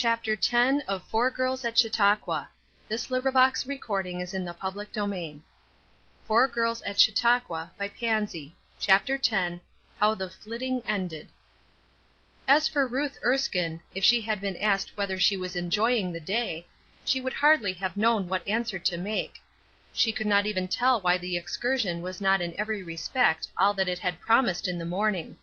Chapter 10 of Four Girls at Chautauqua. Four Girls at Chautauqua by Pansy. Chapter 10. How the Flitting Ended. As for Ruth Erskine, if she had been asked whether she was enjoying the day, she would hardly have known what answer to make. She could not even tell why the excursion was not in every respect all that it had promised in the morning.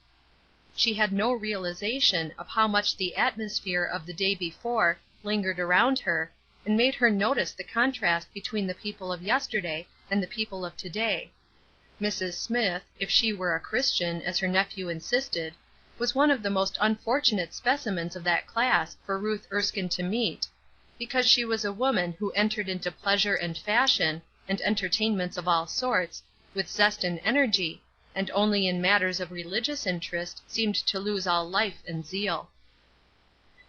She had no realization of how much the atmosphere of the day before lingered around her, and made her notice the contrast between the people of yesterday and the people of today. Mrs. Smith, if she were a Christian, as her nephew insisted, was one of the most unfortunate specimens of that class for Ruth Erskine to meet, because she was a woman who entered into pleasure and fashion, and entertainments of all sorts, with zest and energy, and only in matters of religious interest seemed to lose all life and zeal.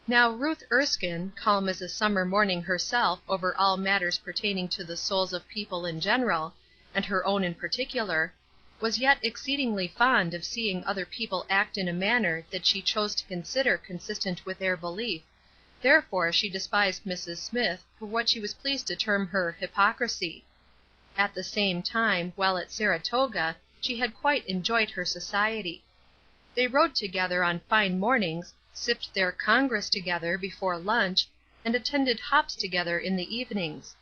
Now Ruth Erskine, calm as a summer morning herself over all matters pertaining to the souls of people in general, and her own in particular, was yet exceedingly fond of seeing other people act in a manner that she chose to consider consistent with their belief, therefore she despised Mrs. Smith for what she was pleased to term her hypocrisy. At the same time, while at Saratoga, she had quite enjoyed her society. They rode together on fine mornings, sipped their Congress together before lunch, and attended hops together in the evenings.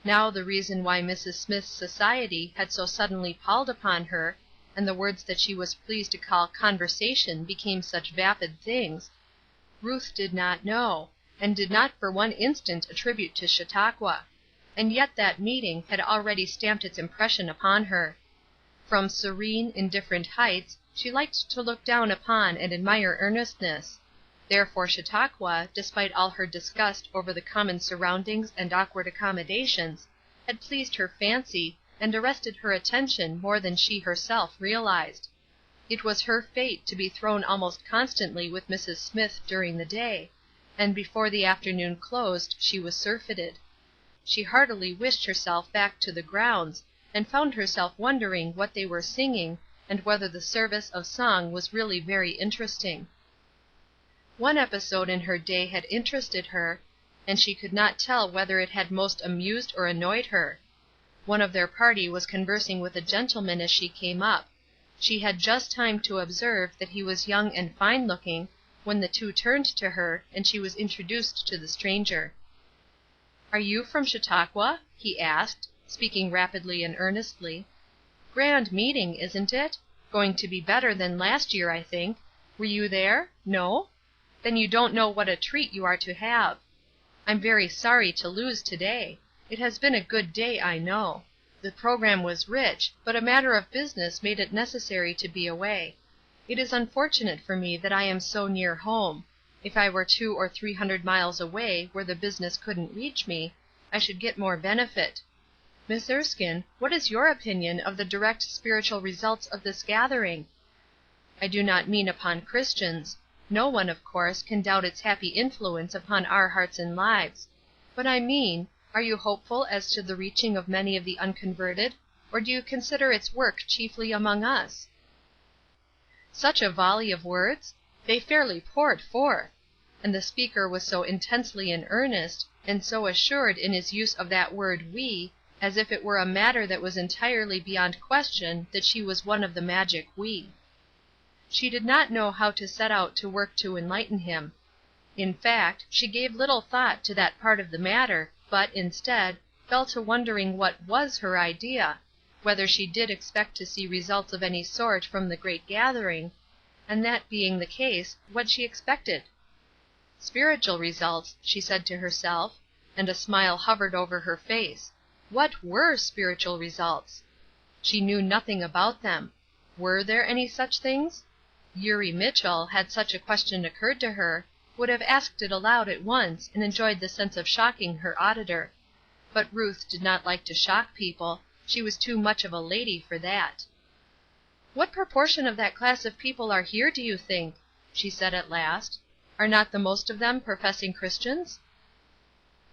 Now the reason why Mrs. Smith's society had so suddenly palled upon her, and the words that she was pleased to call conversation became such vapid things, Ruth did not know, and did not for one instant attribute to Chautauqua; and yet that meeting had already stamped its impression upon her. From serene, indifferent heights she liked to look down upon and admire earnestness; therefore Chautauqua, despite all her disgust over the common surroundings and awkward accommodations, had pleased her fancy and arrested her attention more than she herself realized. It was her fate to be thrown almost constantly with Mrs. Smith during the day, and before the afternoon closed she was surfeited. She heartily wished herself back to the grounds, and found herself wondering what they were singing, and whether the service of song was really very interesting. One episode in her day had interested her, and she could not tell whether it had most amused or annoyed her. One of their party was conversing with a gentleman as she came up. She had just time to observe that he was young and fine looking, when the two turned to her, and she was introduced to the stranger. "Are you from Chautauqua?" he asked, speaking rapidly and earnestly. "Grand meeting, isn't it? Going to be better than last year, I think. Were you there? No? Then you don't know what a treat you are to have. I'm very sorry to lose to day. It has been a good day, I know. The program was rich, but a matter of business made it necessary to be away. It is unfortunate for me that I am so near home. If I were 200 or 300 miles away where the business couldn't reach me, I should get more benefit. Miss Erskine, what is your opinion of the direct spiritual results of this gathering? I do not mean upon Christians. No one, of course, can doubt its happy influence upon our hearts and lives. But I mean, are you hopeful as to the reaching of many of the unconverted, or do you consider its work chiefly among us?" Such a volley of words! They fairly poured forth! And the speaker was so intensely in earnest, and so assured in his use of that word "we," as if it were a matter that was entirely beyond question that she was one of the magic "we." She did not know how to set out to work to enlighten him. In fact, she gave little thought to that part of the matter, but, instead, fell to wondering what was her idea, whether she did expect to see results of any sort from the great gathering, and that being the case, what she expected. Spiritual results, she said to herself, and a smile hovered over her face. What were spiritual results? She knew nothing about them. Were there any such things? Eurie Mitchell, had such a question occurred to her, would have asked it aloud at once, and enjoyed the sense of shocking her auditor. But Ruth did not like to shock people; she was too much of a lady for that. "What proportion of that class of people are here, do you think?" she said at last. "Are not the most of them professing Christians?"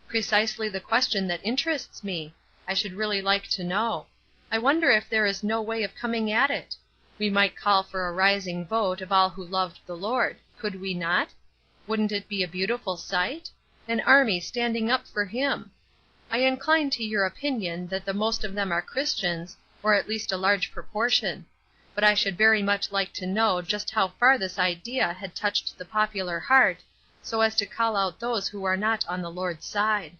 "Precisely the question that interests me. I should really like to know. I wonder if there is no way of coming at it? We might call for a rising vote of all who loved the Lord. Could we not? Wouldn't it be a beautiful sight? An army standing up for him! I incline to your opinion that the most of them are Christians, or at least a large proportion; but I should very much like to know just how far this idea had touched the popular heart, so as to call out those who are not on the Lord's side.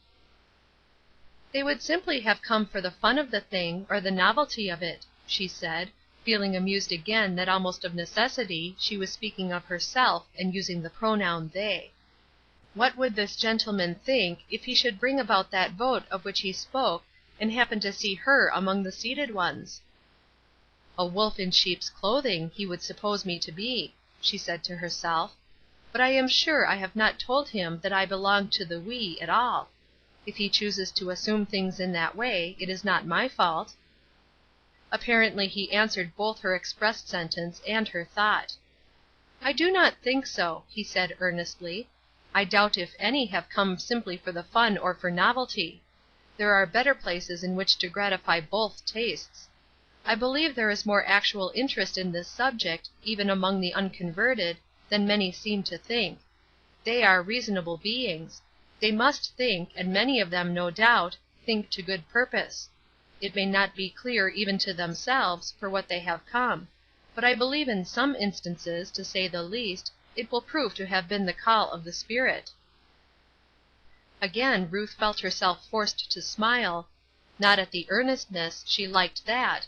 "They would simply have come for the fun of the thing, or the novelty of it," she said, feeling amused again that almost of necessity she was speaking of herself and using the pronoun they. What would this gentleman think if he should bring about that vote of which he spoke and happen to see her among the seated ones? "A wolf in sheep's clothing he would suppose me to be," she said to herself, "but I am sure I have not told him that I belong to the we at all. If he chooses to assume things in that way, it is not my fault." Apparently he answered both her expressed sentence and her thought. "I do not think so," he said earnestly. "I doubt if any have come simply for the fun or for novelty. There are better places in which to gratify both tastes. I believe there is more actual interest in this subject, even among the unconverted, than many seem to think. They are reasonable beings. They must think, and many of them, no doubt, think to good purpose. It may not be clear even to themselves for what they have come; but I believe in some instances, to say the least, it will prove to have been the call of the Spirit." Again Ruth felt herself forced to smile, not at the earnestness, she liked that;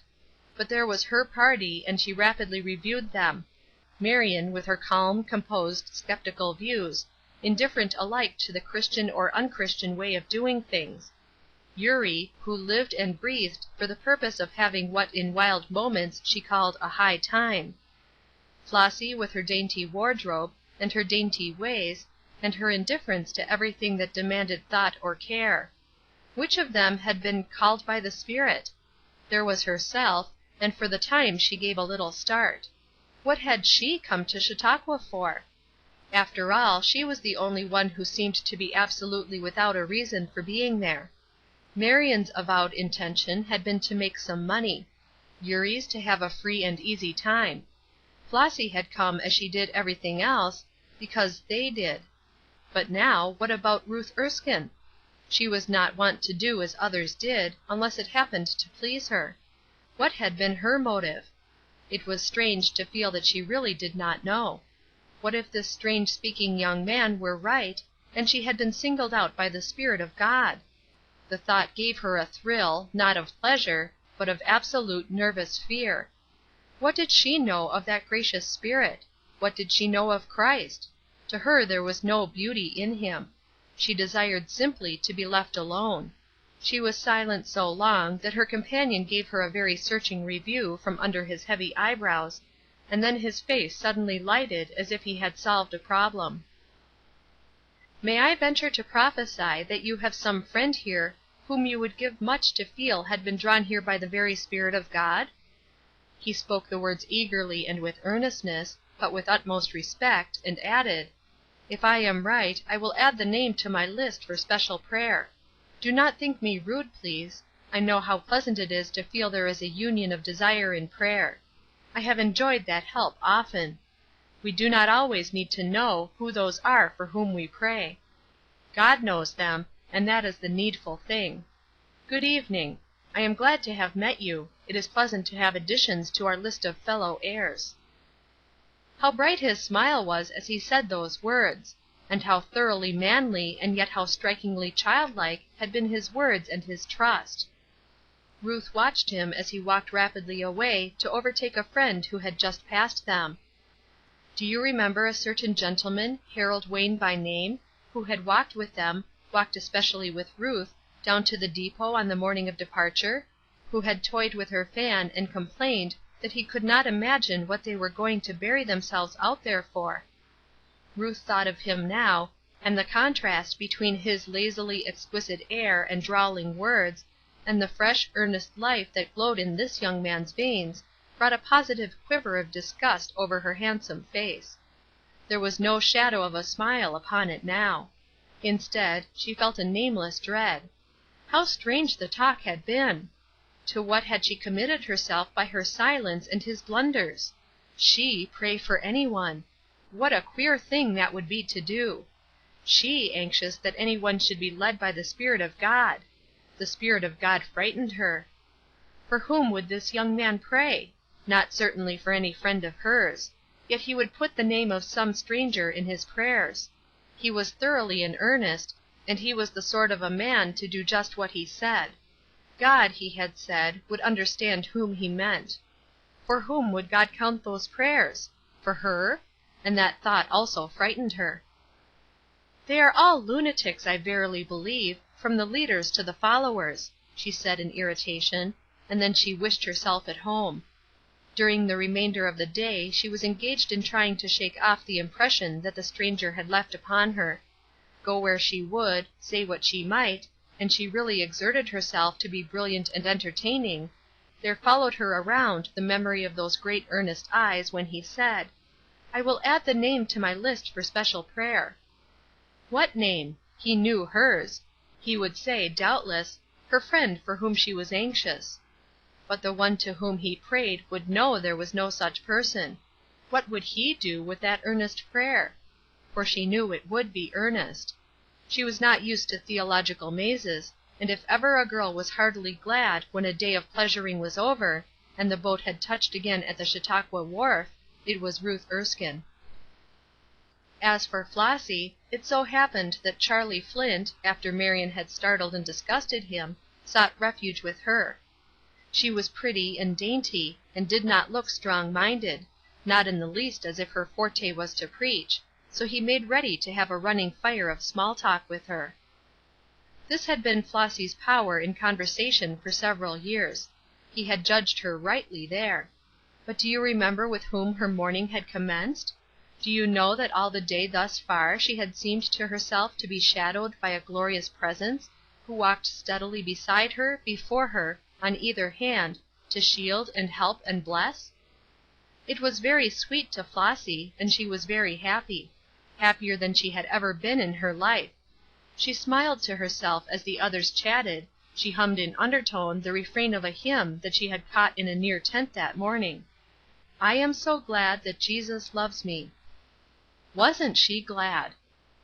but there was her party, and she rapidly reviewed them: Marion with her calm, composed, skeptical views, indifferent alike to the Christian or unchristian way of doing things; Eurie, who lived and breathed for the purpose of having what in wild moments she called a high time; Flossy with her dainty wardrobe, and her dainty ways, and her indifference to everything that demanded thought or care. Which of them had been "called by the Spirit"? There was herself, and for the time she gave a little start. What had she come to Chautauqua for? After all, she was the only one who seemed to be absolutely without a reason for being there. Marion's avowed intention had been to make some money; Eurie's to have a free and easy time. Flossy had come as she did everything else, because "they" did. But now, what about Ruth Erskine? She was not wont to do as others did, unless it happened to please her. What had been her motive? It was strange to feel that she really did not know. What if this strange speaking young man were right, and she had been singled out by the Spirit of God? The thought gave her a thrill, not of pleasure, but of absolute nervous fear. What did she know of that gracious Spirit? What did she know of Christ? To her there was no beauty in him. She desired simply to be left alone. She was silent so long that her companion gave her a very searching review from under his heavy eyebrows, and then his face suddenly lighted as if he had solved a problem. "May I venture to prophesy that you have some friend here whom you would give much to feel had been drawn here by the very Spirit of God?" He spoke the words eagerly and with earnestness, but with utmost respect, and added: "If I am right, I will add the name to my list for special prayer. Do not think me rude, please. I know how pleasant it is to feel there is a union of desire in prayer. I have enjoyed that help often. We do not always need to know who those are for whom we pray. God knows them, and that is the needful thing. Good evening. I am glad to have met you. It is pleasant to have additions to our list of fellow heirs." How bright his smile was as he said those words! And how thoroughly manly and yet how strikingly childlike had been his words and his trust! Ruth watched him as he walked rapidly away to overtake a friend who had just passed them. Do you remember a certain gentleman, Harold Wayne by name, who had walked with them, walked especially with Ruth, down to the depot on the morning of departure, who had toyed with her fan and complained that he could not imagine what they were going to bury themselves out there for? Ruth thought of him now, and the contrast between his lazily exquisite air and drawling words, and the fresh, earnest life that glowed in this young man's veins, brought a positive quiver of disgust over her handsome face. There was no shadow of a smile upon it now. Instead, she felt a nameless dread. How strange the talk had been! To what had she committed herself by her silence and his blunders? She pray for any one! What a queer thing that would be to do! She anxious that any one should be led by the Spirit of God! The Spirit of God frightened her. For whom would this young man pray? Not certainly for any friend of hers. Yet he would put the name of some stranger in his prayers. He was thoroughly in earnest, and he was the sort of a man to do just what he said. God, he had said, would understand whom he meant. For whom would God count those prayers? For her? And that thought also frightened her. "They are all lunatics, I verily believe, from the leaders to the followers," she said in irritation, and then she wished herself at home. During the remainder of the day she was engaged in trying to shake off the impression that the stranger had left upon her. Go where she would, say what she might, and she really exerted herself to be brilliant and entertaining, there followed her around the memory of those great earnest eyes when he said, "I will add the name to my list for special prayer." What name? He knew hers. He would say, doubtless, her friend for whom she was anxious. But the one to whom he prayed would know there was no such person. What would he do with that earnest prayer? For she knew it would be earnest. She was not used to theological mazes, and if ever a girl was heartily glad when a day of pleasuring was over, and the boat had touched again at the Chautauqua wharf, it was Ruth Erskine. As for Flossy, it so happened that Charlie Flint, after Marion had startled and disgusted him, sought refuge with her. She was pretty and dainty, and did not look strong-minded, not in the least as if her forte was to preach, so he made ready to have a running fire of small talk with her. This had been Flossy's power in conversation for several years. He had judged her rightly there. But do you remember with whom her morning had commenced? Do you know that all the day thus far she had seemed to herself to be shadowed by a glorious presence, who walked steadily beside her, before her, on either hand, to shield and help and bless? It was very sweet to Flossy, and she was very happy; happier than she had ever been in her life. She smiled to herself as the others chatted, she hummed in undertone the refrain of a hymn that she had caught in a near tent that morning. "I am so glad that Jesus loves me." Wasn't she glad!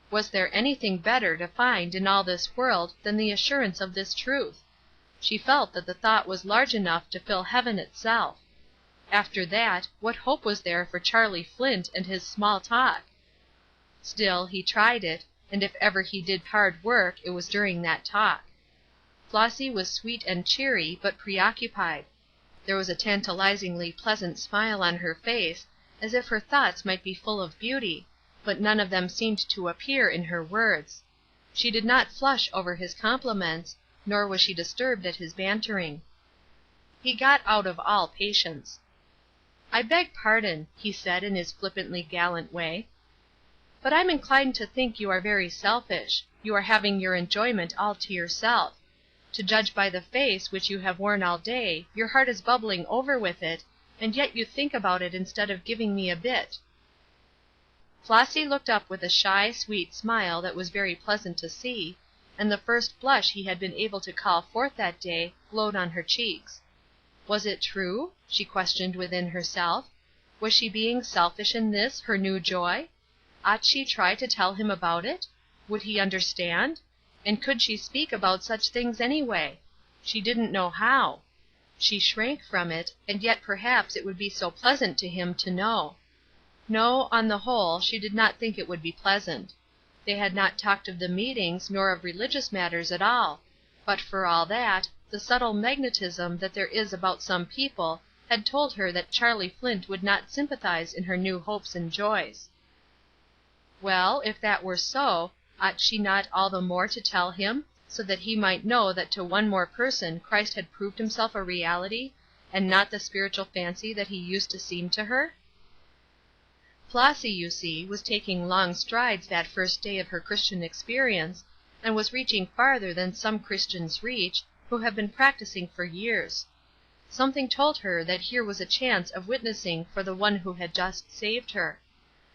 Was there anything better to find in all this world than the assurance of this truth? She felt that the thought was large enough to fill heaven itself. After that, what hope was there for Charlie Flint and his small talk? Still, he tried it, and if ever he did hard work it was during that talk. Flossy was sweet and cheery, but preoccupied. There was a tantalizingly pleasant smile on her face, as if her thoughts might be full of beauty, but none of them seemed to appear in her words. She did not flush over his compliments, nor was she disturbed at his bantering. He got out of all patience. "I beg pardon," he said in his flippantly gallant way, "but I'm inclined to think you are very selfish. You are having your enjoyment all to yourself. To judge by the face which you have worn all day, your heart is bubbling over with it, and yet you think about it instead of giving me a bit." Flossy looked up with a shy, sweet smile that was very pleasant to see, and the first blush he had been able to call forth that day glowed on her cheeks. Was it true? she questioned within herself. Was she being selfish in this, her new joy? Ought she try to tell him about it? Would he understand? And could she speak about such things anyway? She didn't know how. She shrank from it, and yet perhaps it would be so pleasant to him to know. No, on the whole, she did not think it would be pleasant. They had not talked of the meetings nor of religious matters at all, but for all that, the subtle magnetism that there is about some people had told her that Charlie Flint would not sympathize in her new hopes and joys. Well, if that were so, ought she not all the more to tell him, so that he might know that to one more person Christ had proved himself a reality, and not the spiritual fancy that he used to seem to her? Flossy, you see, was taking long strides that first day of her Christian experience, and was reaching farther than some Christians reach, who have been practicing for years. Something told her that here was a chance of witnessing for the one who had just saved her.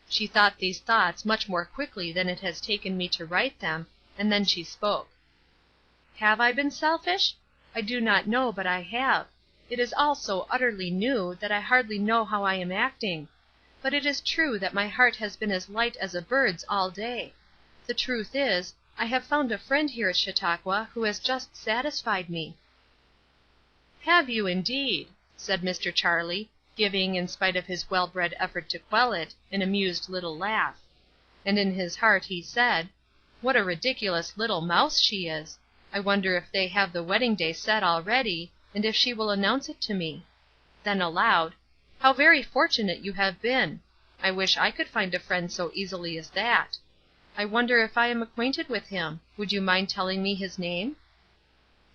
She thought these thoughts much more quickly than it has taken me to write them, and then she spoke. "Have I been selfish? I do not know but I have. It is all so utterly new that I hardly know how I am acting. but it is true that my heart has been as light as a bird's all day. The truth is, I have found a friend here at Chautauqua who has just satisfied me." "Have you, indeed?" said Mr. Charlie, giving, in spite of his well-bred effort to quell it, an amused little laugh. And in his heart he said, "What a ridiculous little mouse she is! I wonder if they have the wedding day set already, and if she will announce it to me?" Then aloud, "How very fortunate you have been! I wish I could find a friend so easily as that. I wonder if I am acquainted with him? Would you mind telling me his name?"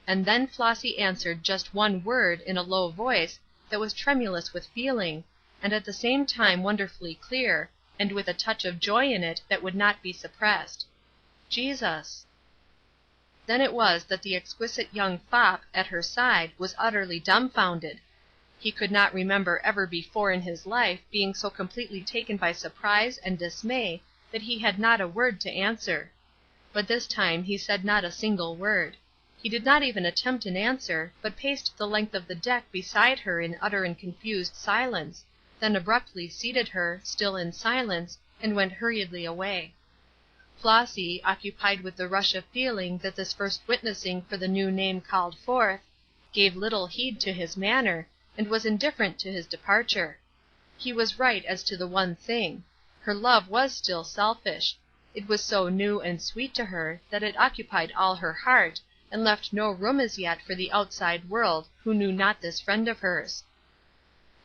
And then Flossy answered just one word in a low voice that was tremulous with feeling, and at the same time wonderfully clear, and with a touch of joy in it that would not be suppressed. "Jesus." Then it was that the exquisite young fop at her side was utterly dumbfounded. He could not remember ever before in his life being so completely taken by surprise and dismay that he had not a word to answer. But this time he said not a single word. He did not even attempt an answer, but paced the length of the deck beside her in utter and confused silence, then abruptly seated her, still in silence, and went hurriedly away. Flossy, occupied with the rush of feeling that this first witnessing for the new name called forth, gave little heed to his manner, and was indifferent to his departure. He was right as to the one thing. Her love was still selfish. It was so new and sweet to her that it occupied all her heart, and left no room as yet for the outside world who knew not this friend of hers.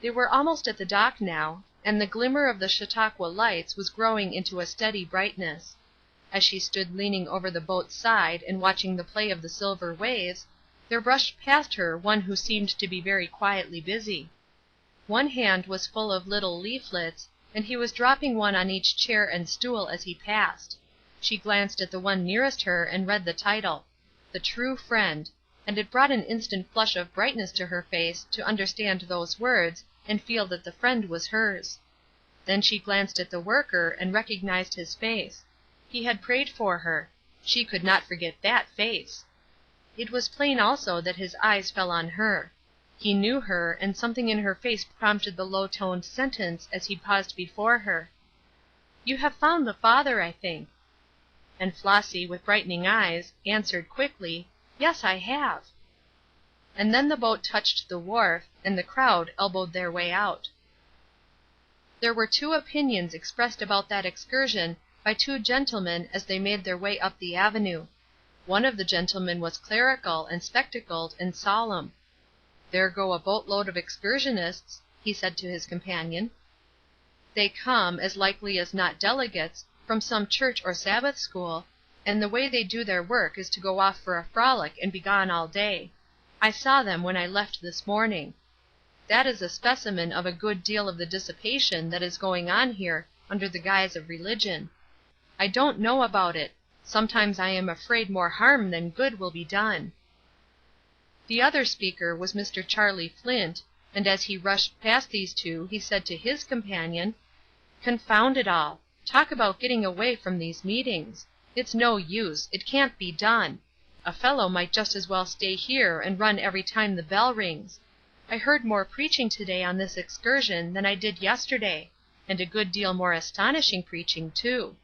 They were almost at the dock now, and the glimmer of the Chautauqua lights was growing into a steady brightness. As she stood leaning over the boat's side and watching the play of the silver waves, there brushed past her one who seemed to be very quietly busy. One hand was full of little leaflets, and he was dropping one on each chair and stool as he passed. She glanced at the one nearest her and read the title, "The True Friend," and it brought an instant flush of brightness to her face to understand those words and feel that the friend was hers. Then she glanced at the worker and recognized his face. He had prayed for her. She could not forget that face. It was plain also that his eyes fell on her. He knew her, and something in her face prompted the low-toned sentence as he paused before her. "You have found the Father, I think." And Flossy, with brightening eyes, answered quickly, "Yes, I have." And then the boat touched the wharf, and the crowd elbowed their way out. There were two opinions expressed about that excursion by two gentlemen as they made their way up the avenue. One of the gentlemen was clerical and spectacled and solemn. "There go a boatload of excursionists," he said to his companion. "They come, as likely as not delegates, from some church or Sabbath school, and the way they do their work is to go off for a frolic and be gone all day. I saw them when I left this morning. That is a specimen of a good deal of the dissipation that is going on here under the guise of religion. I don't know about it. Sometimes I am afraid more harm than good will be done." The other speaker was Mr. Charlie Flint, and as he rushed past these two he said to his companion, "Confound it all! Talk about getting away from these meetings! It's no use. It can't be done. A fellow might just as well stay here and run every time the bell rings. I heard more preaching to-day on this excursion than I did yesterday, and a good deal more astonishing preaching, too."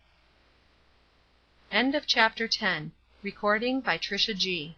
End of Chapter 10. Recording by Trisha G.